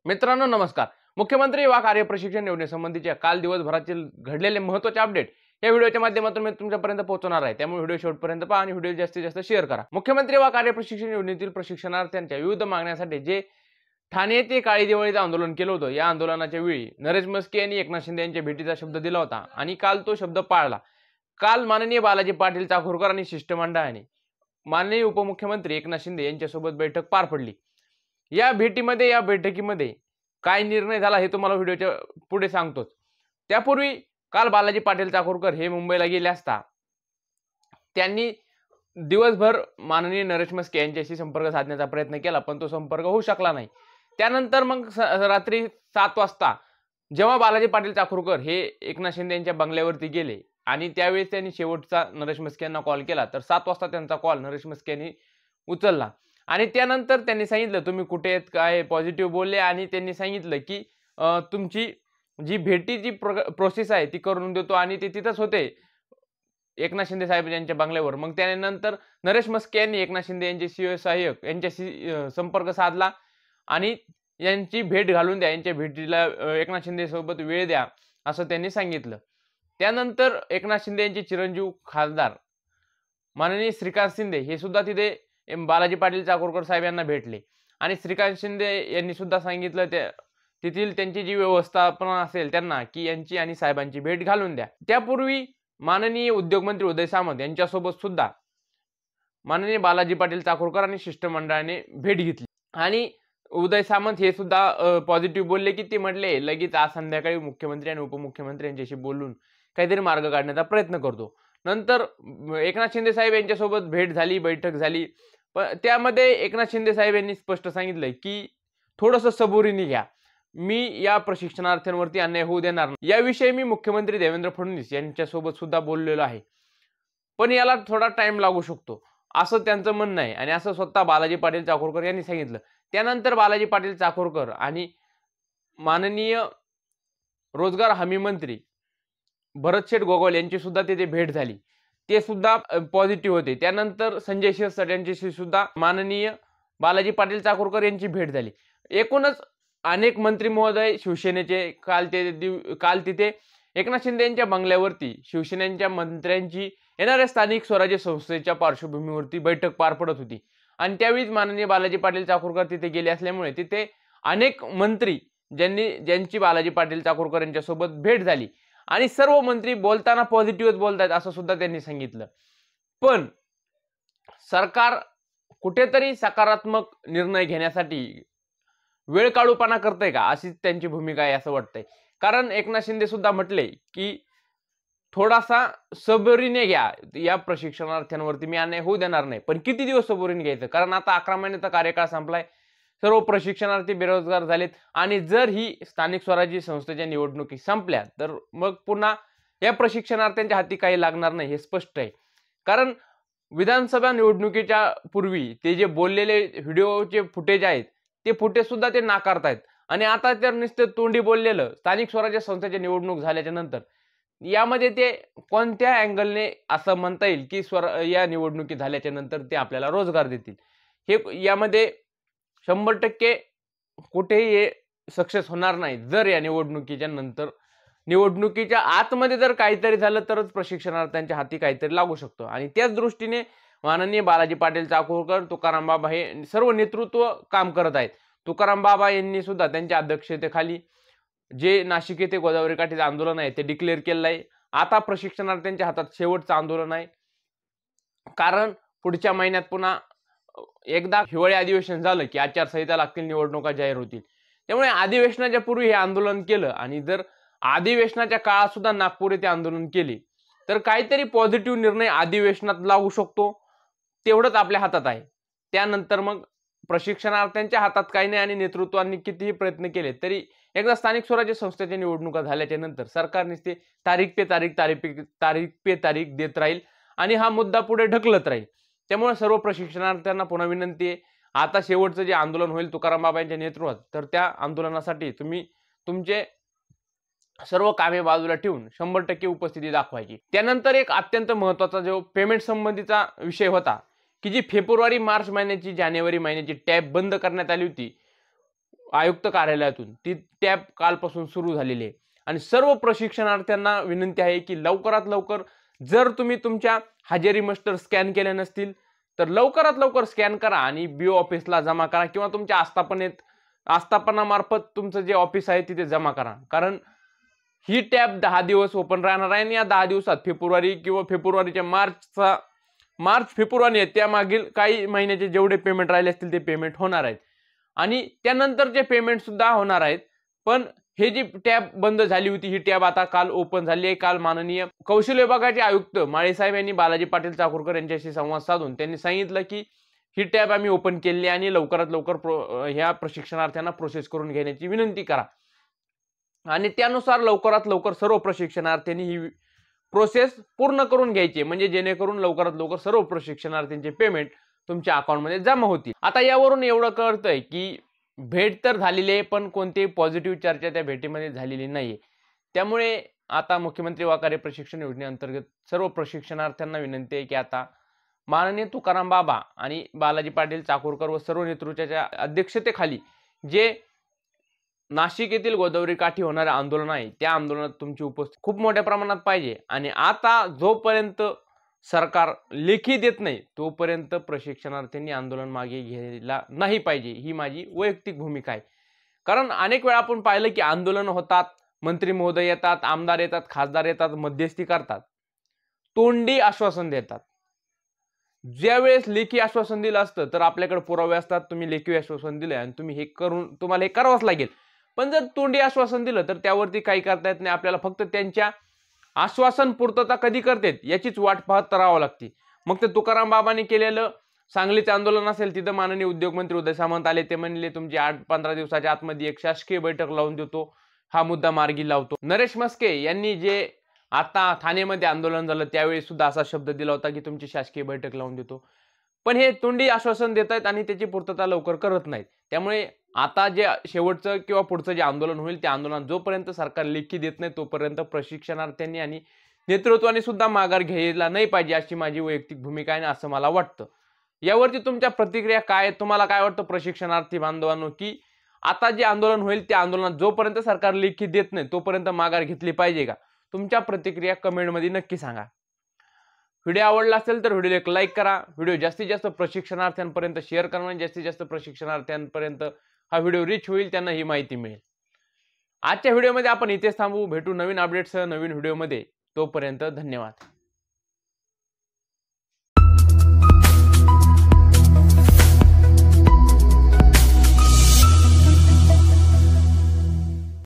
मित्रांनो नमस्कार। मुख्यमंत्री युवा कार्य प्रशिक्षण योजनेसंबंधीच्या काल दिवसभरातील घडलेले महत्त्वाचे अपडेट या व्हिडिओच्या माध्यमातून मी तुमच्यापर्यंत पोहोचवणार आहे। त्यामुळे व्हिडिओ शेवटपर्यंत पहा आणि व्हिडिओ जास्तीत जास्त शेअर करा। मुख्यमंत्री युवा कार्य प्रशिक्षण योजनेतील प्रशिक्षणार्थ्यांच्या विविध मागण्यांसाठी जे ठाणे येथे काळी दिवाळीचं आंदोलन केलं होतं, या आंदोलनाच्या वेळी नरेश म्हस्के यांनी एकनाथ शिंदे यांच्या भेटीचा शब्द दिला होता आणि काल तो शब्द पाळला। काल माननीय बालाजी पाटील चाकूरकर आणि शिष्टमंडळाने माननीय उपमुख्यमंत्री एकनाथ शिंदे यांच्यासोबत बैठक पार पडली। या बैठकीमध्ये काय निर्णय झाला हे तुम्हाला व्हिडिओच्या पुढे सांगतोच। त्यापूर्वी काल बालाजी पाटील चाकूरकर हे मुंबईला गेले असता त्यांनी दिवसभर माननीय नरेश म्हस्के यांच्याशी संपर्क साधण्याचा प्रयत्न केला, पण तो संपर्क होऊ शकला नाही। त्यानंतर मग रात्री 7 वाजता जेव्हा बालाजी पाटील चाकूरकर हे एकनाथ शिंदे यांच्या बंगल्यावरती गेले आणि त्यावेळेस त्यांनी शेवटचा नरेश म्हस्के यांना कॉल केला, तर 7 वाजता त्यांचा कॉल नरेश म्हस्के यांनी उचलला आणि त्यानंतर त्यांनी सांगितलं तुम्ही कुठे आहेत, काय पॉझिटिव्ह बोलले आणि त्यांनी सांगितलं की तुमची जी भेटीची प्रोसेस आहे ती करून देतो आणि ते तिथंच होते एकनाथ शिंदे साहेब यांच्या बंगल्यावर। मग त्यानंतर नरेश म्हस्के यांनी एकनाथ शिंदे यांचे शिवसहाय्यक यांच्याशी संपर्क साधला आणि यांची भेट घालून द्या, यांच्या भेटीला एकनाथ शिंदे सोबत वेळ द्या असं त्यांनी सांगितलं। त्यानंतर एकनाथ शिंदे यांचे चिरंजीव खासदार माननीय श्रीकांत शिंदे हे सुद्धा तिथे बालाजी पाटील चाकूरकर साहेब यांना भेटले आणि श्रीकांत शिंदे यांनी सुद्धा सांगितलं तेथील त्यांची जी व्यवस्थापना असेल त्यांना की यांची आणि साहेबांची भेट घालून द्या। त्यापूर्वी माननीय उद्योगमंत्री उदय सामंत यांच्यासोबत सुद्धा माननीय बालाजी पाटील चाकूरकर आणि शिष्टमंडळाने भेट घेतली आणि उदय सामंत हे सुद्धा पॉझिटिव्ह बोलले की ते म्हटले लगेच आज संध्याकाळी मुख्यमंत्री आणि उपमुख्यमंत्री यांच्याशी बोलून काहीतरी मार्ग काढण्याचा प्रयत्न करतो। नंतर एकनाथ शिंदे साहेब यांच्यासोबत भेट झाली, बैठक झाली, पण त्यामध्ये एकनाथ शिंदे साहेब यांनी स्पष्ट सांगितलं की थोडंसं सबुरीने घ्या, मी या प्रशिक्षणार्थ्यांवरती अन्याय होऊ देणार नाही। याविषयी मी मुख्यमंत्री देवेंद्र फडणवीस यांच्यासोबत सुद्धा बोललेलो आहे, पण याला थोडा टाइम लागू शकतो असं त्यांचं म्हणणं आहे आणि असं स्वतः बालाजी पाटील चाकूरकर यांनी सांगितलं। त्यानंतर बालाजी पाटील चाकूरकर आणि माननीय रोजगार हमी मंत्री भरतशेठ गोगावले यांची सुद्धा तिथे भेट झाली, ते सुद्धा पॉझिटिव्ह होते। त्यानंतर संजय शिरसाट यांच्याशी सुद्धा माननीय बालाजी पाटील चाकूरकर यांची भेट झाली। एकूणच अनेक मंत्री महोदय शिवसेनेचे काल तिथे एकनाथ शिंदे यांच्या बंगल्यावरती शिवसेनेच्या मंत्र्यांची येणाऱ्या स्थानिक स्वराज्य संस्थेच्या पार्श्वभूमीवरती बैठक पार पडत होती आणि त्यावेळी माननीय बालाजी पाटील चाकूरकर तिथे गेले असल्यामुळे तिथे अनेक मंत्री ज्यांची बालाजी पाटील चाकूरकर यांच्यासोबत भेट झाली आणि सर्व मंत्री बोलताना पॉझिटिव्हच बोलतात असं सुद्धा त्यांनी सांगितलं। पण सरकार कुठेतरी सकारात्मक निर्णय घेण्यासाठी वेळ काढूपणा करतंय का अशीच त्यांची भूमिका आहे असं वाटतंय। कारण एकनाथ शिंदे सुद्धा म्हटले की थोडासा सबुरीने घ्या, या प्रशिक्षणार्थ्यांवरती मी अन्याय होऊ देणार नाही, पण किती दिवस सबुरीने घ्यायचं, कारण आता 11 महिन्याचा कार्यकाळ संपलाय, सर्व प्रशिक्षणार्थी बेरोजगार झालेत आणि जर ही स्थानिक स्वराज्य संस्थेच्या निवडणुकी संपल्या तर मग पुन्हा या प्रशिक्षणार्थ्यांच्या हाती काही लागणार नाही हे स्पष्ट आहे। कारण विधानसभा निवडणुकीच्या पूर्वी ते जे बोललेले व्हिडिओचे फुटेज आहेत ते फुटेज सुद्धा ते नाकारतायत आणि आता तर नुसतं तोंडी बोललेलं स्थानिक स्वराज्य संस्थेची निवडणूक झाल्याच्या नंतर यामध्ये ते कोणत्या अँगलने असं म्हणता येईल की या निवडणुकी झाल्याच्या नंतर ते आपल्याला रोजगार देतील, हे यामध्ये 100% कुठेही हे सक्सेस होणार नाही। जर या निवडणुकीच्या नंतर निवडणुकीच्या आतमध्ये जर काहीतरी झालं तरच प्रशिक्षणार्थ्यांच्या हाती काहीतरी लागू शकतो आणि त्याच दृष्टीने माननीय बालाजी पाटील चाकूरकर, तुकाराम बाबा हे सर्व नेतृत्व काम करत आहेत। तुकाराम बाबा यांनी सुद्धा त्यांच्या अध्यक्षतेखाली जे नाशिक येथे गोदावरी काठीचं आंदोलन आहे ते डिक्लेअर केलेलं आहे। आता प्रशिक्षणार्थ्यांच्या हातात शेवटचं आंदोलन आहे, कारण पुढच्या महिन्यात पुन्हा एकदा हिवाळी अधिवेशन झालं की आचारसंहिता लागतील, निवडणुका जाहीर होतील। त्यामुळे अधिवेशनाच्या पूर्वी हे आंदोलन केलं आणि जर अधिवेशनाच्या काळात सुद्धा नागपूर येथे आंदोलन केले तर काहीतरी पॉझिटिव्ह निर्णय अधिवेशनात लागू शकतो, तेवढंच आपल्या हातात आहे। त्यानंतर मग प्रशिक्षणार्थ्यांच्या हातात काही नाही आणि नेतृत्वाने कितीही प्रयत्न केले तरी एकदा स्थानिक स्वराज्य संस्थेच्या निवडणुका झाल्याच्या नंतर सरकार नुसते तारीख पे तारीख देत राहील आणि हा मुद्दा पुढे ढकलत राहील। त्यामुळे सर्व प्रशिक्षणार्थ्यांना पुन्हा विनंती आहे, आता शेवटचं जे आंदोलन होईल तुकाराम बाबा यांच्या नेतृत्वात, तर त्या आंदोलनासाठी तुम्ही तुमचे सर्व कामे बाजूला ठेवून 100% उपस्थिती दाखवायची। त्यानंतर एक अत्यंत महत्त्वाचा जो पेमेंट संबंधीचा विषय होता की जी फेब्रुवारी मार्च महिन्याची जानेवारी महिन्याची टॅब बंद करण्यात आली होती आयुक्त कार्यालयातून ती टॅब कालपासून सुरू झालेली आहे आणि सर्व प्रशिक्षणार्थ्यांना विनंती आहे की लवकरात लवकर, जर तुम्ही तुमच्या हजेरी मास्टर स्कॅन केले नसतील तर लवकरात लवकर स्कॅन करा आणि BO ऑफिसला जमा करा किंवा तुमच्या आस्थापनामार्फत तुमचं जे ऑफिस आहे तिथे जमा करा. कारण ही टॅब 10 दिवस ओपन राहणार आहे आणि या 10 दिवसात फेब्रुवारी किंवा फेब्रुवारीच्या मार्च फेब्रुवारी त्या मागील काही महिन्याचे जेवढे पेमेंट राहिले असतील ते पेमेंट होणार आहेत आणि त्यानंतरचे पेमेंट सुद्धा होणार आहेत. पण हे जी टॅब बंद झाली होती ही टॅब आता काल ओपन झाली आहे. काल माननीय कौशल्य विभागाचे आयुक्त माळेसाहेब यांनी बालाजी पाटील चाकूरकर यांच्याशी संवाद साधून त्यांनी सांगितलं की ही टॅब आम्ही ओपन केली आणि लवकरात लवकर ह्या प्रशिक्षणार्थ्यांना प्रोसेस करून घेण्याची विनंती करा आणि त्यानुसार लवकरात लवकर सर्व प्रशिक्षणार्थ्यांनी ही प्रोसेस पूर्ण करून घ्यायची, म्हणजे जेणेकरून लवकरात लवकर सर्व प्रशिक्षणार्थींचे पेमेंट तुमच्या अकाउंटमध्ये जमा होतील. आता यावरून एवढं कळतंय की भेट तर झालेली आहे पण कोणतीही पॉझिटिव्ह चर्चा त्या भेटीमध्ये झालेली नाहीये. त्यामुळे आता मुख्यमंत्री वा कार्य प्रशिक्षण योजनेअंतर्गत सर्व प्रशिक्षणार्थ्यांना विनंती आहे की आता माननीय तुकाराम बाबा आणि बालाजी पाटील चाकूरकर व सर्व नेतृत्वाच्या अध्यक्षतेखाली जे नाशिक येथील गोदावरी काठी होणारे आंदोलन आहे त्या आंदोलनात तुमची उपस्थिती खूप मोठ्या प्रमाणात पाहिजे आणि आता जोपर्यंत सरकार लेखी देत नाही तोपर्यंत प्रशिक्षणार्थींनी आंदोलन मागे घ्यायला नाही पाहिजे, ही माझी वैयक्तिक भूमिका आहे. कारण अनेक वेळा आपण पाहिलं की आंदोलन होतात, मंत्री महोदय येतात, आमदार येतात, खासदार येतात, मध्यस्थी करतात, तोंडी आश्वासन देतात. ज्यावेळेस लेखी आश्वासन दिलं असतं तर आपल्याकडे पुरावे असतात, तुम्ही लेखी आश्वासन दिले आणि तुम्हाला हे करावंच लागेल. पण जर तोंडी आश्वासन दिलं तर त्यावरती काही करता येत नाही. आपल्याला फक्त त्यांच्या आश्वासन पूर्तता कधी करतात याचीच वाट पाहत राहावं लागते. मग ते तुकाराम बाबांनी केलेलं सांगलीचं आंदोलन असेल, तिथं माननीय उद्योगमंत्री उदय सामंत आले, ते म्हणले तुमची 8-15 दिवसाच्या आतमध्ये एक शासकीय बैठक लावून देतो, हा मुद्दा मार्गी लावतो. नरेश म्हस्के यांनी जे आता ठाणेमध्ये आंदोलन झालं त्यावेळी सुद्धा असा शब्द दिला होता की तुमची शासकीय बैठक लावून देतो. पण हे तोंडी आश्वासन देत आहेत आणि त्याची पूर्तता लवकर करत नाहीत. त्यामुळे आता जे शेवटचं किंवा पुढचं जे आंदोलन होईल त्या आंदोलनात जोपर्यंत सरकार लेखी देत नाही तोपर्यंत प्रशिक्षणार्थ्यांनी आणि नेतृत्वाने सुद्धा माघार घ्यायला नाही पाहिजे, अशी माझी वैयक्तिक भूमिका आहे असं मला वाटतं. यावरती तुमच्या प्रतिक्रिया काय, तुम्हाला काय वाटतं प्रशिक्षणार्थी बांधवांनो, की आता जे आंदोलन होईल त्या आंदोलनात जोपर्यंत सरकार लेखी देत नाही तोपर्यंत माघार घेतली पाहिजे का? तुमच्या प्रतिक्रिया कमेंटमध्ये नक्की सांगा. व्हिडिओ आवडला असेल तर व्हिडिओला एक लाईक करा, व्हिडिओ जास्तीत जास्त प्रशिक्षणार्थ्यांपर्यंत शेअर करा आणि जास्तीत जास्त प्रशिक्षणार्थ्यांपर्यंत हा व्हिडिओ रीच होईल, त्यांना ही माहिती मिळेल. आजच्या व्हिडिओमध्ये आपण इथेच थांबू, भेटू नवीन अपडेट्ससह नवीन व्हिडिओमध्ये. तोपर्यंत धन्यवाद.